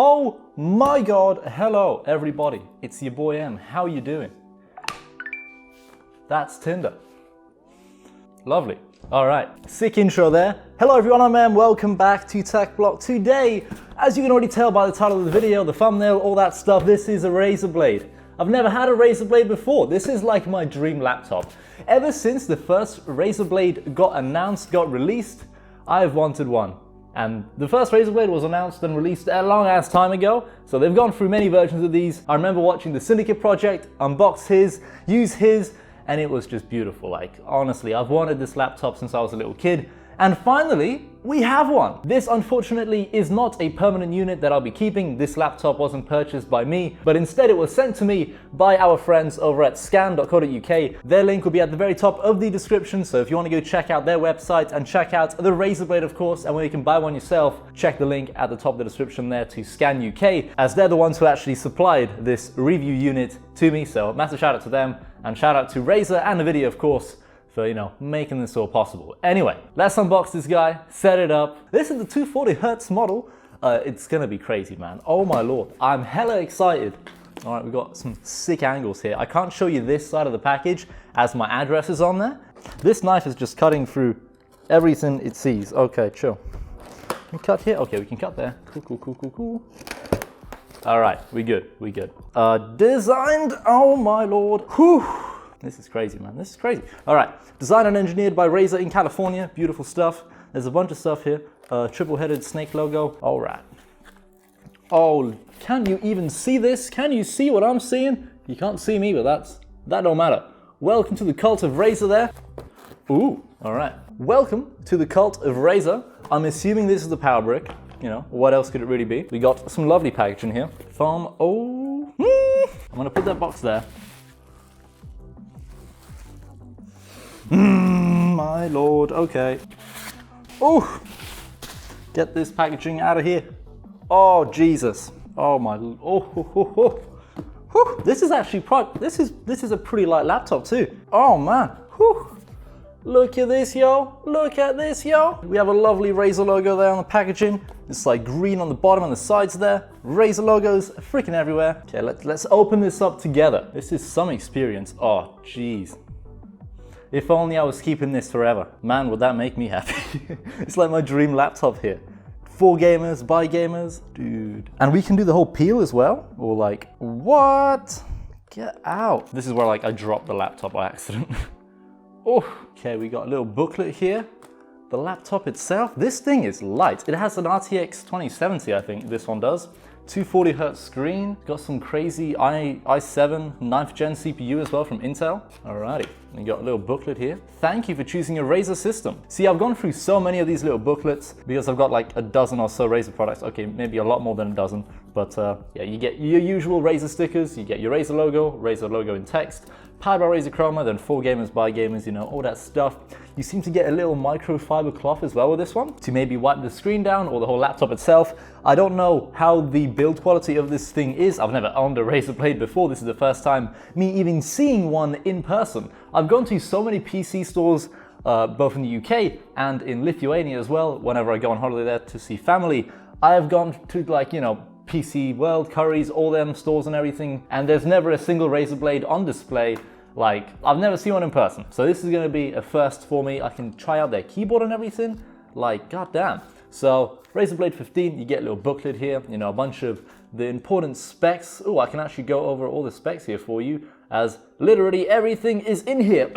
Oh my God, hello everybody. It's your boy M. How you doing? That's Tinder. Lovely. All right, sick intro there. Hello everyone, I'm M. Welcome back to TechBlock. Today, as you can already tell by the title of the video, the thumbnail, all that stuff, this is a Razer Blade. I've never had a Razer Blade before. This is like my dream laptop. Ever since the first Razer Blade got announced, got released, I've wanted one. And the first Razer Blade was announced and released a long ass time ago, so they've gone through many versions of these. I remember watching the Syndicate project, unbox his, use his, and it was just beautiful. Like, honestly, I've wanted this laptop since I was a little kid, and finally, we have one. This, unfortunately, is not a permanent unit that I'll be keeping. This laptop wasn't purchased by me, but instead it was sent to me by our friends over at scan.co.uk. Their link will be at the very top of the description, so if you want to go check out their website and check out the Razer Blade, of course, and where you can buy one yourself, check the link at the top of the description there to Scan UK, as they're the ones who actually supplied this review unit to me. So massive shout out to them, and shout out to Razer and NVIDIA, of course, for, you know, making this all possible. Anyway, let's unbox this guy, set it up. This is the 240Hz model. It's gonna be crazy, man. Oh my Lord, I'm hella excited. All right, we've got some sick angles here. I can't show you this side of the package as my address is on there. This knife is just cutting through everything it sees. Okay, chill. Can we cut here? Okay, we can cut there. Cool. All right, we good. Designed, oh my Lord. Whew. This is crazy, man. This is crazy. All right, designed and engineered by Razer in California. Beautiful stuff. There's a bunch of stuff here. Triple-headed snake logo. All right. Oh, can you even see this? Can you see what I'm seeing? You can't see me, but that don't matter. Welcome to the cult of Razer there. Ooh, all right. Welcome to the cult of Razer. I'm assuming this is the power brick. You know, what else could it really be? We got some lovely packaging here. Foam. Oh, I'm gonna put that box there. My Lord, okay. Oh, get this packaging out of here. Oh, Jesus. Oh my, oh. This is actually, this is a pretty light laptop too. Oh man, look at this, yo. Look at this, yo. We have a lovely Razer logo there on the packaging. It's like green on the bottom and the sides there. Razer logos freaking everywhere. Okay, let's open this up together. This is some experience. Oh, jeez. If only I was keeping this forever. Man, would that make me happy. It's like my dream laptop here. For gamers, by gamers, dude. And we can do the whole peel as well. Or like, what? Get out. This is where like I dropped the laptop by accident. Oh, okay, we got a little booklet here. The laptop itself, this thing is light. It has an RTX 2070, I think this one does. 240Hz screen, got some crazy i7 9th gen CPU as well from Intel. Alrighty, we got a little booklet here. Thank you for choosing a Razer system. See, I've gone through so many of these little booklets because I've got like a dozen or so Razer products. Okay, maybe a lot more than a dozen, but yeah, you get your usual Razer stickers, you get your Razer logo in text, powered by Razer Chroma, then for gamers, by gamers, you know, all that stuff. You seem to get a little microfiber cloth as well with this one to maybe wipe the screen down or the whole laptop itself. I don't know how the build quality of this thing is. I've never owned a Razer Blade before. This is the first time me even seeing one in person. I've gone to so many PC stores, both in the UK and in Lithuania as well. Whenever I go on holiday there to see family, I have gone to like, you know, PC World, Currys, all them stores and everything, and there's never a single Razer Blade on display. Like, I've never seen one in person, so this is gonna be a first for me. I can try out their keyboard and everything, like, goddamn. So, Razer Blade 15, you get a little booklet here, you know, a bunch of the important specs. Oh, I can actually go over all the specs here for you, as literally everything is in here.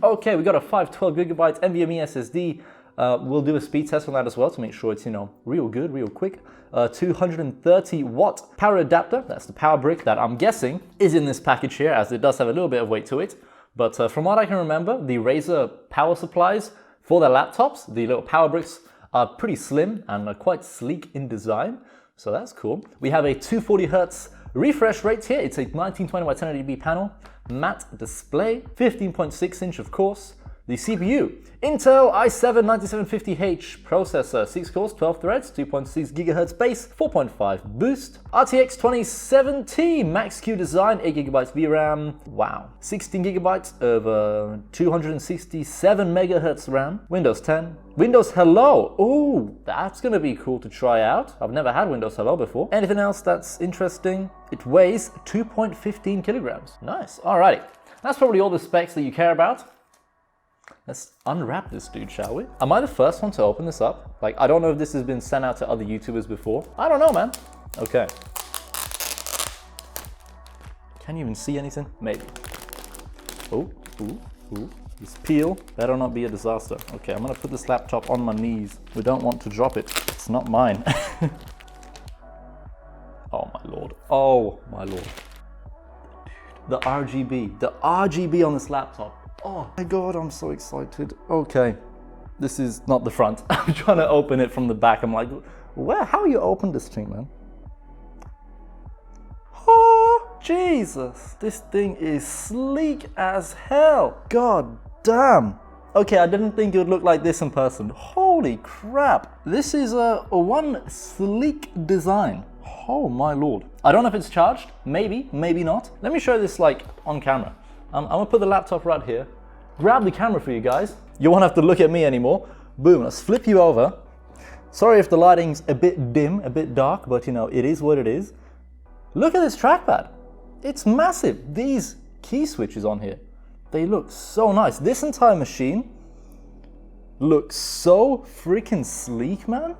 Okay, we got a 512GB NVMe SSD. We'll do a speed test on that as well to make sure it's, you know, real good, real quick. 230 watt power adapter. That's the power brick that I'm guessing is in this package here, as it does have a little bit of weight to it. But from what I can remember, the Razer power supplies for their laptops, the little power bricks, are pretty slim and are quite sleek in design. So that's cool. We have a 240Hz refresh rate here. It's a 1920 by 1080p panel, matte display, 15.6 inch of course. The CPU, Intel i7-9750H processor, 6 cores, 12 threads, 2.6 GHz base, 4.5 boost. RTX 2070 Max-Q design, 8 GB VRAM, wow. 16 GB of 267 MHz RAM, Windows 10. Windows Hello, ooh, that's gonna be cool to try out. I've never had Windows Hello before. Anything else that's interesting? It weighs 2.15 kilograms. Nice, alrighty. That's probably all the specs that you care about. Let's unwrap this dude, shall we? Am I the first one to open this up? Like, I don't know if this has been sent out to other YouTubers before. I don't know, man. Okay. Can you even see anything? Maybe. Oh, ooh, ooh. This peel better not be a disaster. Okay, I'm gonna put this laptop on my knees. We don't want to drop it. It's not mine. Oh my lord. Oh my lord. The RGB on this laptop. Oh my god, I'm so excited. Okay, this is not the front. I'm trying to open it from the back. I'm like, how you open this thing, man? Oh, Jesus. This thing is sleek as hell. God damn. Okay, I didn't think it would look like this in person. Holy crap. This is one sleek design. Oh my lord. I don't know if it's charged. Maybe, maybe not. Let me show this like on camera. I'm gonna put the laptop right here. Grab the camera for you guys. You won't have to look at me anymore. Boom, let's flip you over. Sorry if the lighting's a bit dim, a bit dark, but you know, it is what it is. Look at this trackpad. It's massive. These key switches on here, they look so nice. This entire machine looks so freaking sleek, man.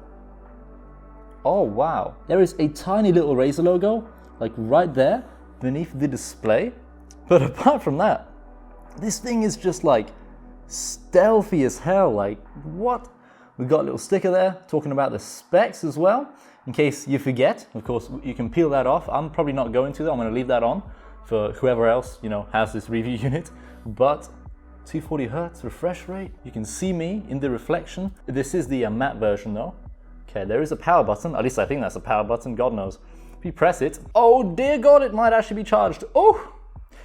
Oh wow. There is a tiny little Razer logo, like right there beneath the display. But apart from that, this thing is just like stealthy as hell. Like, what? We got a little sticker there talking about the specs as well. In case you forget, of course, you can peel that off. I'm probably not going to though. I'm going to leave that on for whoever else, you know, has this review unit. But 240 Hertz refresh rate. You can see me in the reflection. This is the matte version though. Okay, there is a power button. At least I think that's a power button. God knows. If you press it, oh dear God, it might actually be charged. Oh,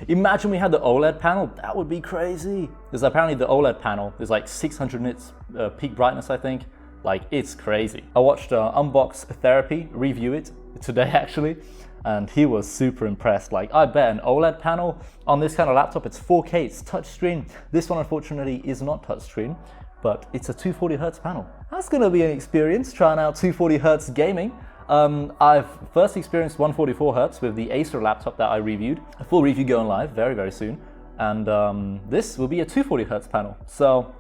imagine we had the OLED panel. That would be crazy. There's apparently the OLED panel. There's like 600 nits peak brightness, I think. Like, it's crazy. I watched Unbox Therapy review it today actually, and he was super impressed. Like, I bet an OLED panel on this kind of laptop, it's 4K, it's touchscreen. This one unfortunately is not touchscreen, but it's a 240 Hertz panel. That's gonna be an experience trying out 240 Hertz gaming. I've first experienced 144 Hertz with the Acer laptop that I reviewed. A full review going live very, very soon. And this will be a 240 Hertz panel. So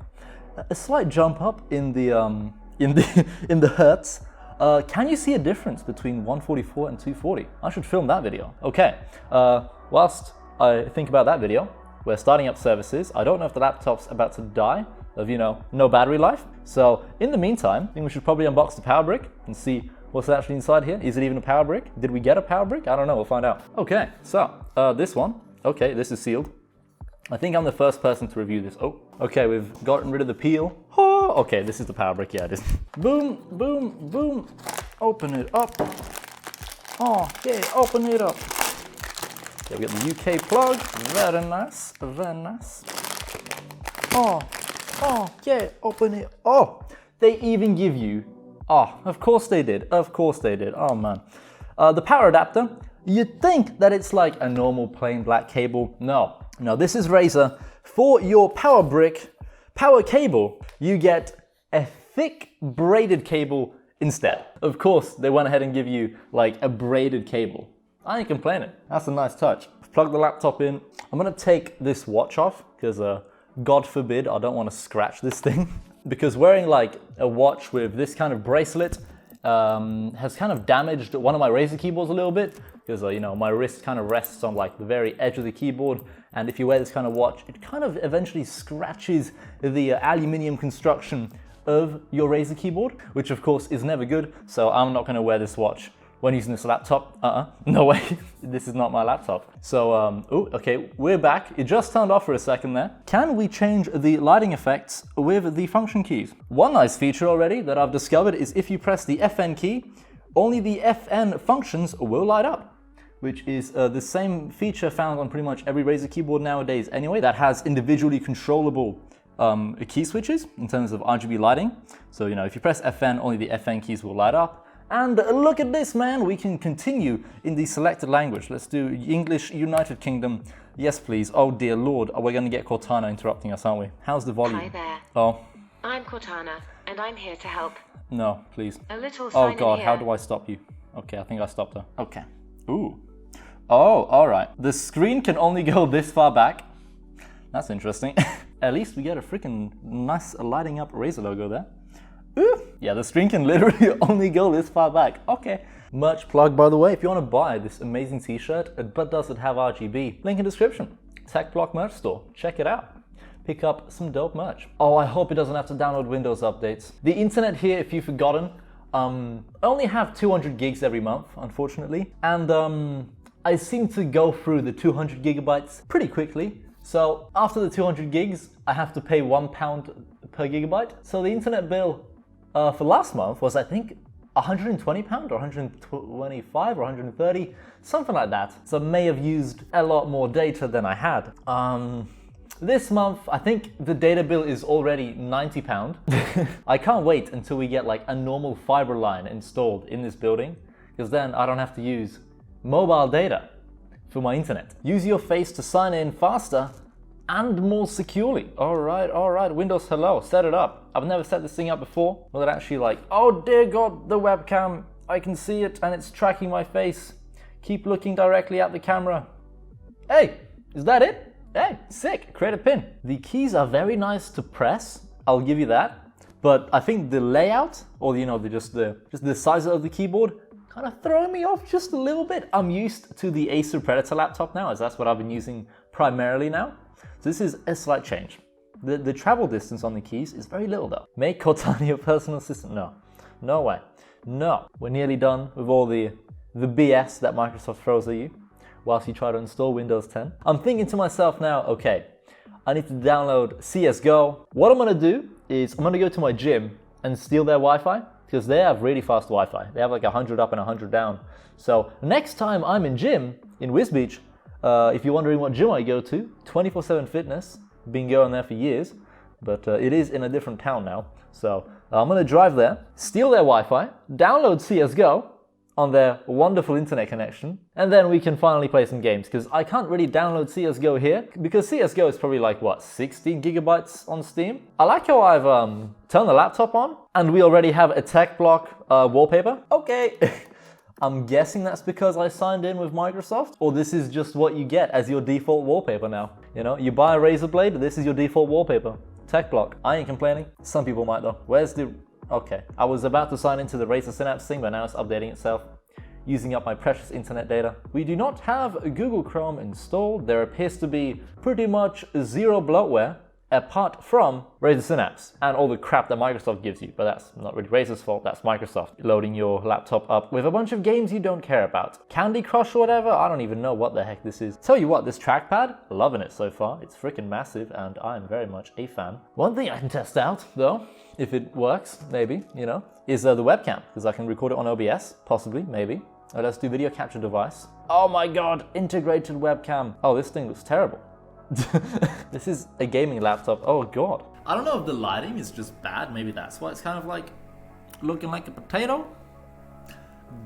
a slight jump up in the in the Hertz. Can you see a difference between 144 and 240? I should film that video. Okay, whilst I think about that video, we're starting up services. I don't know if the laptop's about to die of, you know, no battery life. So in the meantime, I think we should probably unbox the power brick and see what's actually inside here. Is it even a power brick? Did we get a power brick? I don't know, we'll find out. Okay, so this one, okay, this is sealed. I think I'm the first person to review this. Oh, okay, we've gotten rid of the peel. Oh, okay, this is the power brick, yeah, it is. Boom, boom, boom. Open it up. Oh, yeah, open it up. Okay, we got the UK plug. Very nice, very nice. Oh, yeah, open it. Oh, they even give you, oh, of course they did. Of course they did. Oh, man. The power adapter, you'd think that it's like a normal plain black cable. No, this is Razer. For your power brick, power cable, you get a thick braided cable instead. Of course, they went ahead and give you like a braided cable. I ain't complaining. That's a nice touch. Plug the laptop in. I'm gonna take this watch off because God forbid I don't want to scratch this thing. Because wearing like a watch with this kind of bracelet has kind of damaged one of my Razer keyboards a little bit, because you know, my wrist kind of rests on like the very edge of the keyboard, and if you wear this kind of watch, it kind of eventually scratches the aluminium construction of your Razer keyboard, which of course is never good. So I'm not going to wear this watch when using this laptop. No way. This is not my laptop. So oh, okay, we're back. It just turned off for a second there. Can we change the lighting effects with the function keys? One nice feature already that I've discovered is if you press the FN key, only the FN functions will light up, which is the same feature found on pretty much every Razer keyboard nowadays anyway, that has individually controllable key switches in terms of RGB lighting. So, you know, if you press FN, only the FN keys will light up. And look at this, man, we can continue in the selected language. Let's do English, United Kingdom. Yes, please. Oh, dear Lord. We're going to get Cortana interrupting us, aren't we? How's the volume? Hi there. Oh. I'm Cortana, and I'm here to help. No, please. A little sign Oh, God, in how here. do I stop you? Okay, I think I stopped her. Okay. Ooh. Oh, all right. The screen can only go this far back. That's interesting. At least we get a freaking nice lighting up Razer logo there. Ooh. Yeah, the screen can literally only go this far back. Okay. Merch plug, by the way, if you want to buy this amazing t-shirt, but does it have RGB? Link in description. TechBlock merch store. Check it out. Pick up some dope merch. Oh, I hope it doesn't have to download Windows updates. The internet here, if you've forgotten, I only have 200 gigs every month, unfortunately. And I seem to go through the 200 gigabytes pretty quickly. So after the 200 gigs, I have to pay £1 per gigabyte. So the internet bill for last month was, I think, £120 or 125 or 130, something like that. So I may have used a lot more data than I had. This month, I think the data bill is already £90. I can't wait until we get like a normal fiber line installed in this building, because then I don't have to use mobile data for my internet. Use your face to sign in faster and more securely. All right, Windows Hello, set it up. I've never set this thing up before. Will it actually like, oh dear God, the webcam, I can see it and it's tracking my face. Keep looking directly at the camera. Hey, is that it? Hey, sick, create a pin. The keys are very nice to press, I'll give you that. But I think the layout, or you know, just the size of the keyboard, kind of throwing me off just a little bit. I'm used to the Acer Predator laptop now, as that's what I've been using primarily now. So this is a slight change. The travel distance on the keys is very little though. Make Cortana your personal assistant? No, no way. No, we're nearly done with all the BS that Microsoft throws at you whilst you try to install Windows 10. I'm thinking to myself now, okay, I need to download CSGO. What I'm gonna do is I'm gonna go to my gym and steal their Wi-Fi, because they have really fast Wi-Fi. They have like 100 up and 100 down. So next time I'm in gym in Whiz Beach, if you're wondering what gym I go to, 24/7 Fitness, been going there for years, but it is in a different town now. So I'm gonna drive there, steal their Wi-Fi, download CSGO on their wonderful internet connection, and then we can finally play some games, because I can't really download CSGO here, because CSGO is probably like, what, 16 gigabytes on Steam? I like how I've turned the laptop on, and we already have a TechBlock wallpaper. Okay. I'm guessing that's because I signed in with Microsoft, or this is just what you get as your default wallpaper now. You know, you buy a Razer blade, this is your default wallpaper. TechBlock. I ain't complaining. Some people might though. Where's the... Okay, I was about to sign into the Razer Synapse thing, but now it's updating itself, using up my precious internet data. We do not have Google Chrome installed. There appears to be pretty much zero bloatware, apart from Razer Synapse and all the crap that Microsoft gives you. But that's not really Razer's fault, that's Microsoft loading your laptop up with a bunch of games you don't care about. Candy Crush or whatever, I don't even know what the heck this is. Tell you what, this trackpad, loving it so far. It's freaking massive and I'm very much a fan. One thing I can test out though, if it works, maybe, you know, is the webcam, because I can record it on OBS, possibly, maybe. Let's do video capture device. Oh my God, integrated webcam. Oh, this thing looks terrible. This is a gaming laptop. Oh God. I don't know if the lighting is just bad. Maybe that's why it's kind of like looking like a potato.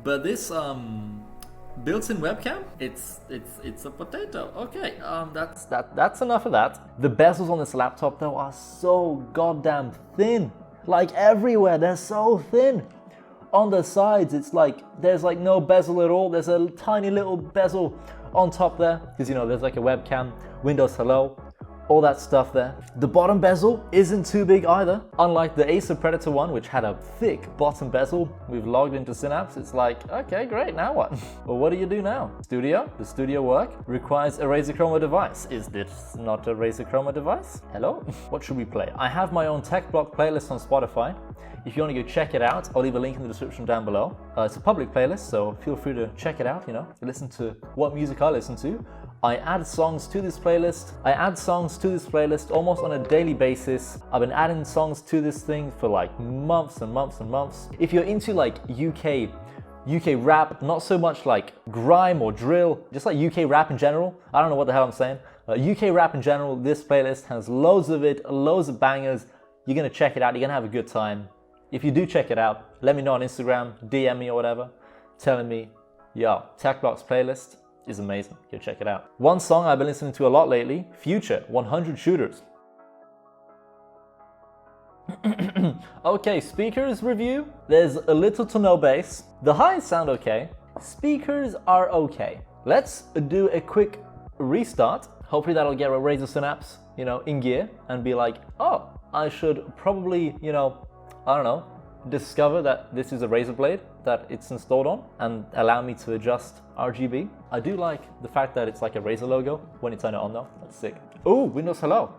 But this built-in webcam, it's a potato. Okay, that's enough of that. The bezels on this laptop though are so goddamn thin. Like everywhere, they're so thin. On the sides, it's like there's like no bezel at all. There's a tiny little bezel on top there, because you know there's like a webcam, Windows Hello, all that stuff there. The bottom bezel isn't too big either. Unlike the Acer Predator one, which had a thick bottom bezel, we've logged into Synapse. It's like, okay, great, now what? Well, what do you do now? Studio? Does Studio work? Requires a Razer Chroma device. Is this not a Razer Chroma device? Hello? What should we play? I have my own TechBlock playlist on Spotify. If you want to go check it out, I'll leave a link in the description down below. It's a public playlist, so feel free to check it out, you know, listen to what music I listen to. I add songs to this playlist. Almost on a daily basis. I've been adding songs to this thing for like months and months and months. If you're into like UK rap, not so much like grime or drill, just like UK rap in general. I don't know what the hell I'm saying. UK rap in general. This playlist has loads of it, loads of bangers. You're gonna check it out, you're gonna have a good time. If you do check it out, let me know on Instagram, DM me or whatever, telling me, yo, TechBlock's playlist is amazing, go check it out. One song I've been listening to a lot lately, Future, 100 Shooters. Okay, speakers review. There's a little to no bass. The highs sound okay. Speakers are okay. Let's do a quick restart. Hopefully that'll get a Razer Synapse, in gear and be like, oh, I should probably, I don't know, discover that this is a Razer blade that it's installed on and allow me to adjust RGB. I do like the fact that it's like a Razer logo when you turn it on though. That's sick. Oh, Windows Hello.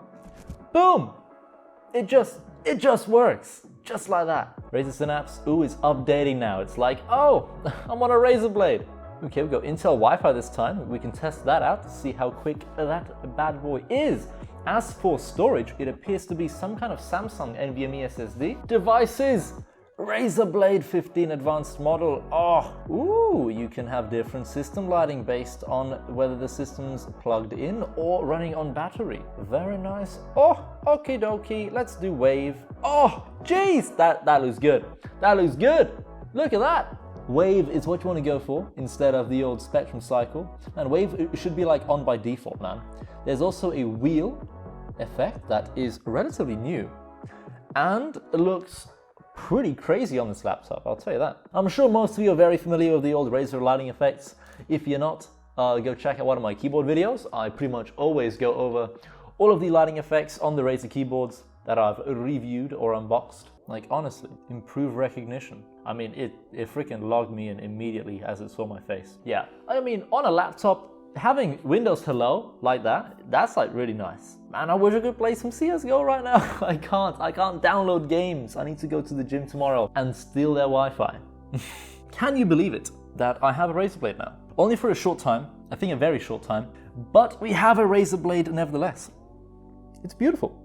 Boom! It just works, just like that. Razer Synapse, is updating now. It's like, oh, I'm on a Razer blade. Okay, we've got Intel Wi-Fi this time. We can test that out to see how quick that bad boy is. As for storage, it appears to be some kind of Samsung NVMe SSD. Devices, Razer Blade 15 advanced model. You can have different system lighting based on whether the system's plugged in or running on battery. Very nice. Okie dokie, let's do Wave. Jeez, that looks good. That looks good. Look at that. Wave is what you want to go for instead of the old Spectrum cycle. And Wave should be like on by default, man. There's also a wheel effect that is relatively new and looks pretty crazy on this laptop, I'll tell you that. I'm sure most of you are very familiar with the old Razer lighting effects. If you're not, go check out one of my keyboard videos. I pretty much always go over all of the lighting effects on the Razer keyboards that I've reviewed or unboxed. Like honestly, improve recognition. I mean, it freaking logged me in immediately as it saw my face. Yeah, I mean, on a laptop, having Windows Hello like that, that's like really nice. Man, I wish I could play some CSGO right now. I can't download games. I need to go to the gym tomorrow and steal their Wi-Fi. Can you believe it that I have a Razer blade now? Only for a short time, I think a very short time, but we have a Razer blade nevertheless. It's beautiful.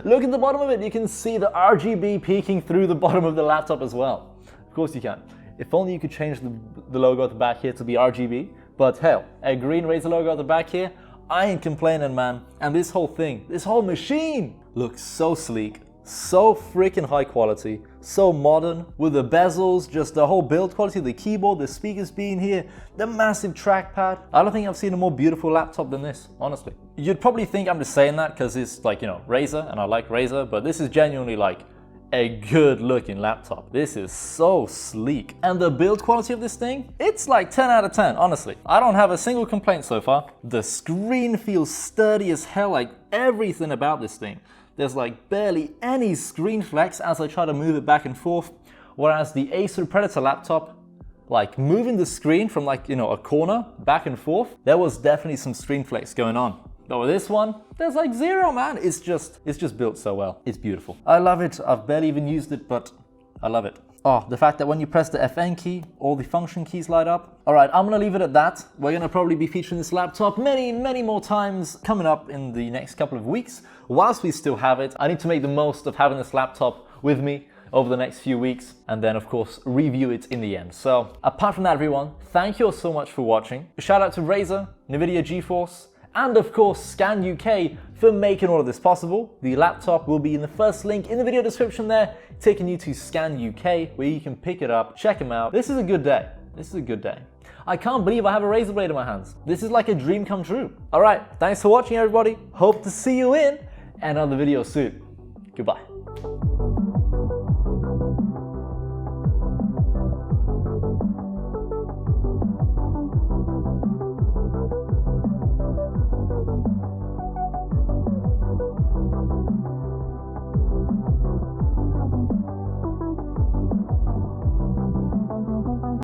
Look at the bottom of it, you can see the RGB peeking through the bottom of the laptop as well. Of course you can. If only you could change the logo at the back here to be RGB, but hell, a green Razer logo at the back here, I ain't complaining, man. And this whole thing, this whole machine looks so sleek, so freaking high quality, so modern, with the bezels, just the whole build quality, the keyboard, the speakers being here, the massive trackpad. I don't think I've seen a more beautiful laptop than this, honestly. You'd probably think I'm just saying that because it's like, Razer, and I like Razer, but this is genuinely like a good looking laptop. This is so sleek. And the build quality of this thing, it's like 10 out of 10, honestly. I don't have a single complaint so far. The screen feels sturdy as hell, like everything about this thing. There's like barely any screen flex as I try to move it back and forth. Whereas the Acer Predator laptop, like moving the screen from like, a corner back and forth, there was definitely some screen flex going on. But with this one, there's like zero, man. It's just built so well. It's beautiful. I love it. I've barely even used it, but I love it. The fact that when you press the FN key, all the function keys light up. All right, I'm gonna leave it at that. We're gonna probably be featuring this laptop many, many more times coming up in the next couple of weeks. Whilst we still have it, I need to make the most of having this laptop with me over the next few weeks, and then of course review it in the end. So apart from that, everyone, thank you all so much for watching. A shout out to Razer, NVIDIA GeForce, and of course Scan UK for making all of this possible. The laptop will be in the first link in the video description there, taking you to Scan UK where you can pick it up, check them out. This is a good day. This is a good day. I can't believe I have a Razer blade in my hands. This is like a dream come true. All right, thanks for watching everybody. Hope to see you in another video soon. Goodbye.